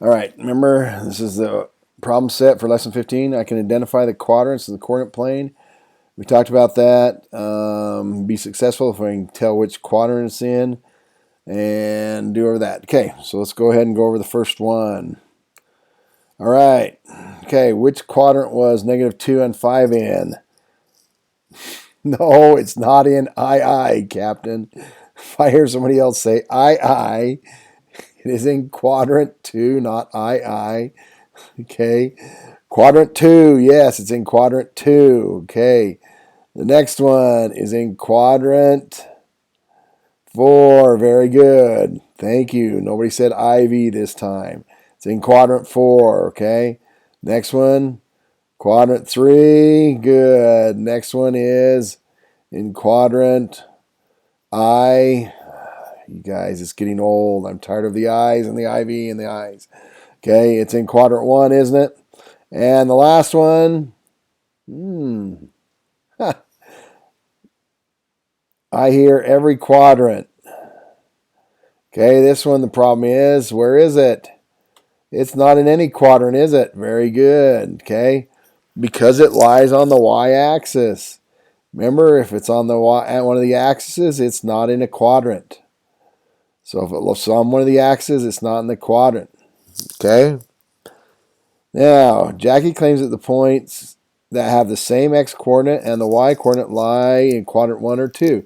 All right, remember, this is the problem set for lesson 15. I can identify the quadrants in the coordinate plane. We talked about that. Be successful if I can tell which quadrant it's in and do over that. Okay, so let's go ahead and go over the first one. All right. Okay, which quadrant was -2 and 5 in? No, it's not in II, Captain. If I hear somebody else say II, it is in quadrant 2, not II. Okay. Quadrant 2, yes, it's in quadrant 2. Okay. The next one is in quadrant 4. Very good. Thank you. Nobody said IV this time. It's in quadrant 4. Okay. Next one, quadrant 3. Good. Next one is in quadrant I. You guys, it's getting old. I'm tired of the I's and the IV and the I's. Okay. It's in quadrant 1, isn't it? And the last one, I hear every quadrant. Okay, this one, the problem is, where is it? It's not in any quadrant, is it? Very good. Okay, because it lies on the y-axis. Remember, if it's on the one of the axes, it's not in a quadrant. So if it's on one of the axes, it's not in the quadrant. Okay. Now, Jackie claims that the points that have the same x-coordinate and the y-coordinate lie in quadrant 1 or 2.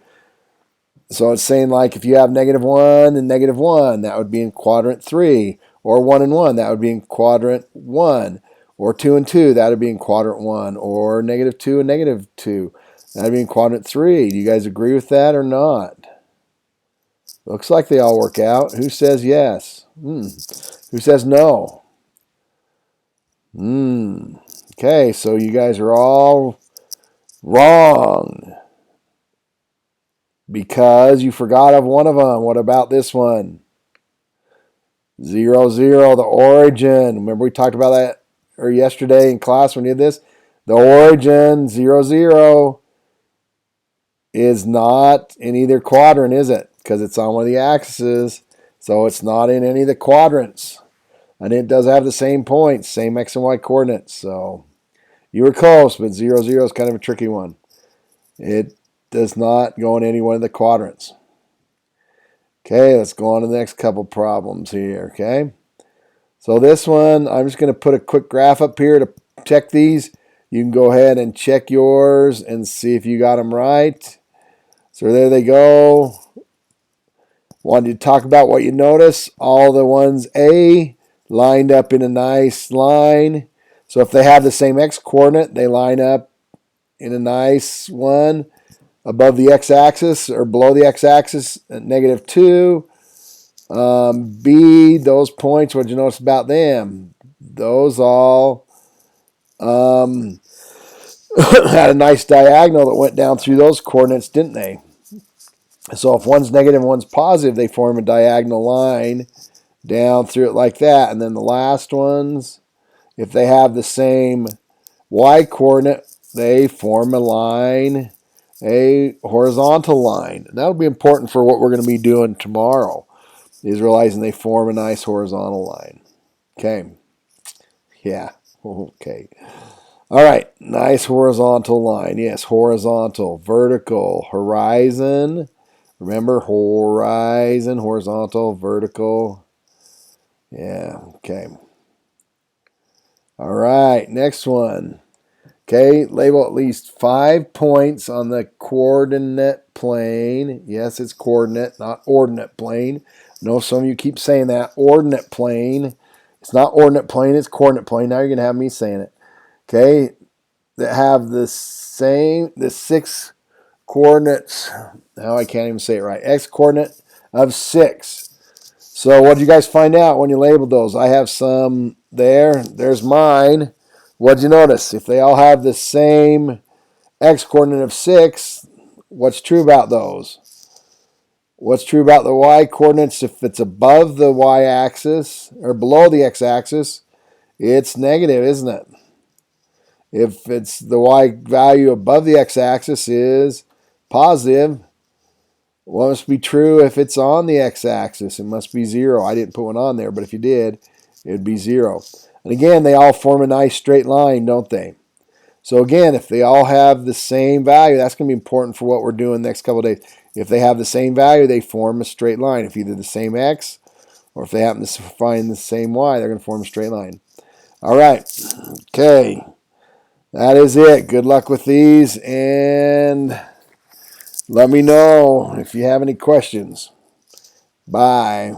So it's saying, like, if you have -1 and -1, that would be in quadrant 3. Or 1 and 1, that would be in quadrant 1. Or 2 and 2, that would be in quadrant 1. Or -2 and -2, that would be in quadrant 3. Do you guys agree with that or not? Looks like they all work out. Who says yes? Who says no? Okay, so you guys are all wrong. Because you forgot of one of them. What about this one? 0, 0, the origin. Remember we talked about that yesterday in class when we did this? The origin, 0, 0, is not in either quadrant, is it? Because it's on one of the axes. So it's not in any of the quadrants. And it does have the same points, same x and y coordinates. So you were close, but 0, 0 is kind of a tricky one. It does not go in any one of the quadrants. Okay, let's go on to the next couple problems here, okay? So this one, I'm just going to put a quick graph up here to check these. You can go ahead and check yours and see if you got them right. So there they go. Wanted to talk about what you notice. All the ones A lined up in a nice line. So if they have the same x-coordinate, they line up in a nice one above the x-axis or below the x-axis at -2. B, those points, what did you notice about them? Those all had a nice diagonal that went down through those coordinates, didn't they? So if one's negative and one's positive, they form a diagonal line down through it like that. And then the last ones, if they have the same y-coordinate, they form a line, a horizontal line. And that'll be important for what we're going to be doing tomorrow, is realizing they form a nice horizontal line. Okay. Yeah. Okay. All right. Nice horizontal line. Yes, horizontal, vertical, horizon. Remember, horizon, horizontal, vertical. Yeah. Okay. All right. Next one. Okay. Label at least 5 points on the coordinate plane. Yes, it's coordinate, not ordinate plane. I know some of you keep saying that. Ordinate plane. It's not ordinate plane, it's coordinate plane. Now you're going to have me saying it. Okay, that have the 6 coordinates. Now I can't even say it right. X coordinate of 6. So what did you guys find out when you labeled those? I have some there. There's mine. What did you notice? If they all have the same x coordinate of 6, what's true about those? What's true about the y-coordinates? If it's above the y-axis or below the x-axis, it's negative, isn't it? If it's the y value above the x-axis is positive, what must be true if it's on the x-axis? It must be 0. I didn't put one on there, but if you did, It would be 0. And again, they all form a nice straight line, don't they? So again, if they all have the same value, that's going to be important for what we're doing the next couple of days. If they have the same value, they form a straight line. If either the same x or if they happen to find the same y, they're going to form a straight line. All right. Okay. That is it. Good luck with these, and let me know if you have any questions. Bye.